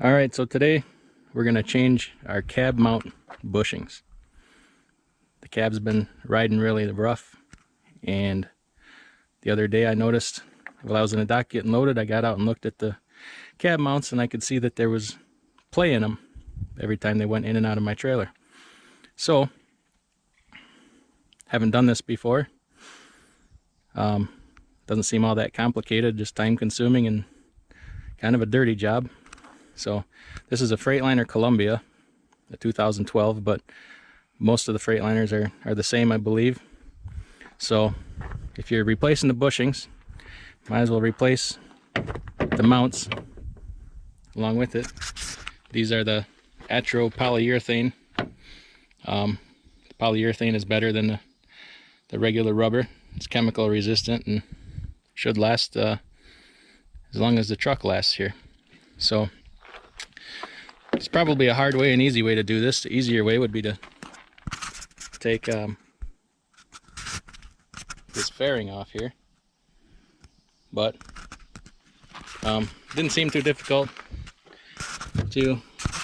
All right, so today we're going to change our cab mount bushings. The cab's been riding really rough, and the other day I noticed while I was in the dock getting loaded, I got out and looked at the cab mounts and I could see that there was play in them every time they went in and out of my trailer. So, haven't done this before. Doesn't seem all that complicated, just time consuming and kind of a dirty job. So this is a Freightliner Columbia, a 2012, but most of the Freightliners are the same, I believe. So if you're replacing the bushings, might as well replace the mounts along with it. These are the Atro polyurethane. The polyurethane is better than the regular rubber. It's chemical resistant and should last as long as the truck lasts here. So it's probably a hard way and easy way to do this. The easier way would be to take this fairing off here, but didn't seem too difficult to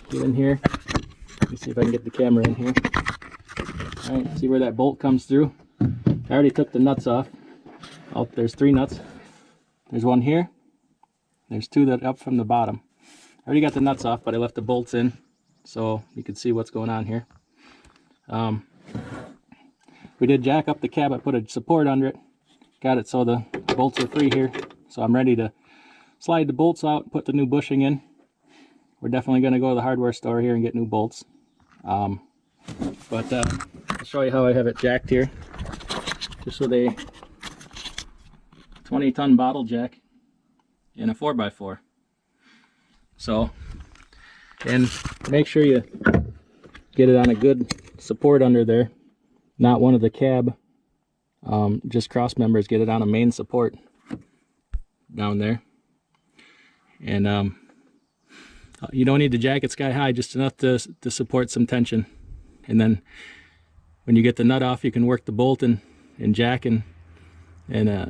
get in here. Let me see if I can get the camera in here. All right, see where that bolt comes through? I already took the nuts off. Oh, there's 3 nuts. There's one here. There's 2 that up from the bottom. I already got the nuts off, but I left the bolts in so you can see what's going on here. We did jack up the cab. I put a support under it. Got it so the bolts are free here. So I'm ready to slide the bolts out and put the new bushing in. We're definitely going to go to the hardware store here and get new bolts. I'll show you how I have it jacked here. Just with a 20-ton bottle jack and a 4x4. So, and make sure you get it on a good support under there, not one of the cab, just cross members. Get it on a main support down there. And you don't need to jack it sky high, just enough to support some tension. And then when you get the nut off, you can work the bolt and jack, and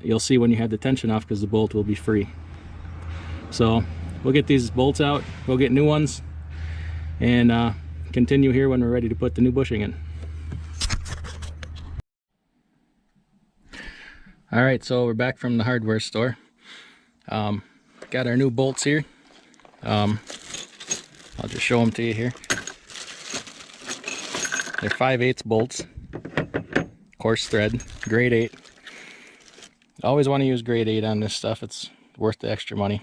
you'll see when you have the tension off because the bolt will be free. So we'll get these bolts out, we'll get new ones, and continue here when we're ready to put the new bushing in. Alright, so we're back from the hardware store. Got our new bolts here. I'll just show them to you here. They're 5/8 bolts, coarse thread, grade 8. I always want to use grade 8 on this stuff. It's worth the extra money.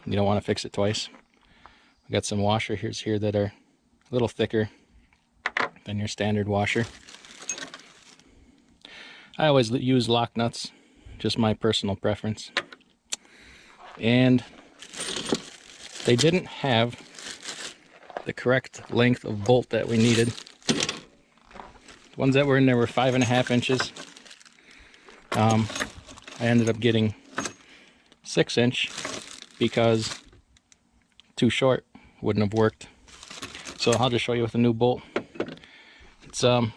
You don't want to fix it twice. We got some washers here that are a little thicker than your standard washer. I always use lock nuts, just my personal preference. And they didn't have the correct length of bolt that we needed. The ones that were in there were 5.5 inches. I ended up getting 6-inch because too short wouldn't have worked. So I'll just show you with a new bolt. It's we're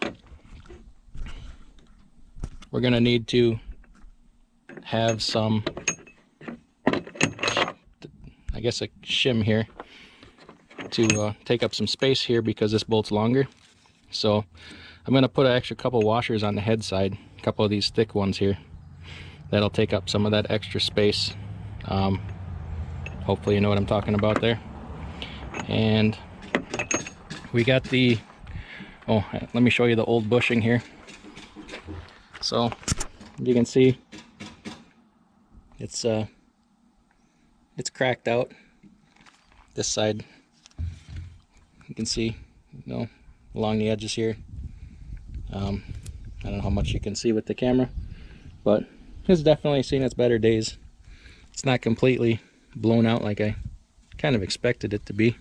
gonna need to have some, I guess, a shim here to take up some space here because this bolt's longer. So I'm gonna put an extra couple washers on the head side, a couple of these thick ones here. That'll take up some of that extra space. Hopefully you know what I'm talking about there. And we got the, oh, let me show you the old bushing here. So you can see it's cracked out. This side, you can see, you know, along the edges here. I don't know how much you can see with the camera, but it's definitely seen its better days. It's not completely blown out like I kind of expected it to be,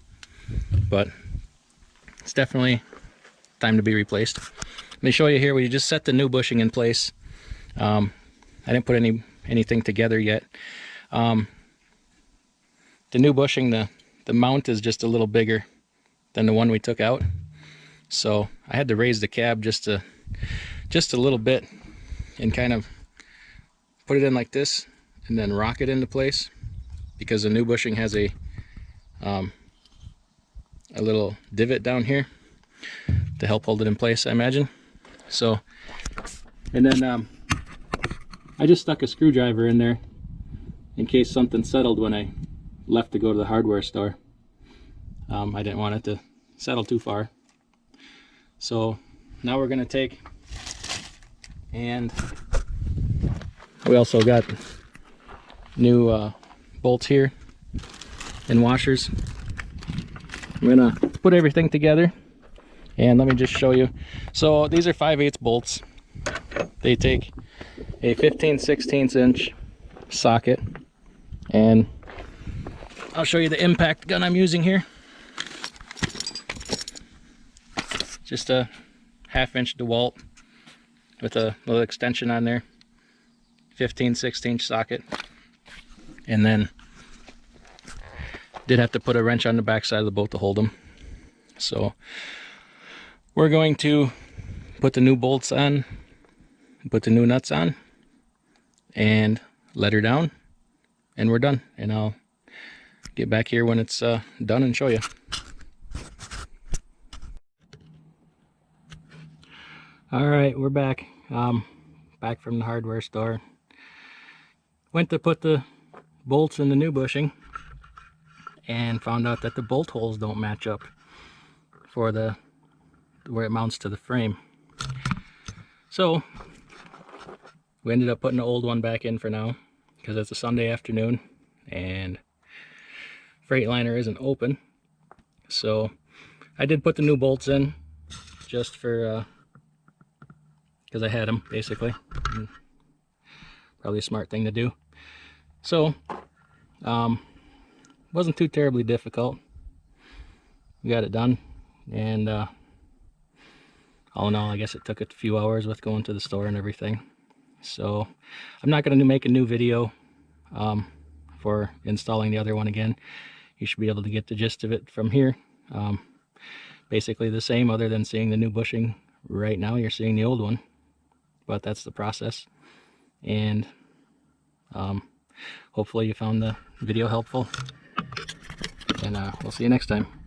but it's definitely time to be replaced. Let me show you here. We just set the new bushing in place. I didn't put anything together yet. The new bushing, the mount is just a little bigger than the one we took out, so I had to raise the cab just a little bit and kind of put it in like this and then rock it into place, because the new bushing has a a little divot down here to help hold it in place, I imagine. So, and then I just stuck a screwdriver in there in case something settled when I left to go to the hardware store. I didn't want it to settle too far. So now we're gonna take, and we also got new bolts here and washers. I'm gonna put everything together and let me just show you. So these are 5/8 bolts. They take a 15/16 inch socket, and I'll show you the impact gun I'm using here. Just a 1/2 inch DeWalt with a little extension on there, 15/16 inch socket, and then did have to put a wrench on the back side of the boat to hold them. So we're going to put the new bolts on, put the new nuts on, and let her down, and we're done. And I'll get back here when it's done and show you. All right, we're back. Back from the hardware store. Went to put the bolts in the new bushing and found out that the bolt holes don't match up for the where it mounts to the frame. So we ended up putting the old one back in for now because it's a Sunday afternoon and Freightliner isn't open. So I did put the new bolts in just for because I had them, basically. Probably a smart thing to do. So wasn't too terribly difficult. We got it done, and all in all, I guess it took a few hours with going to the store and everything. So I'm not going to make a new video for installing the other one again. You should be able to get the gist of it from here. Basically the same, other than seeing the new bushing right now. You're seeing the old one, but that's the process. And hopefully you found the video helpful, and we'll see you next time.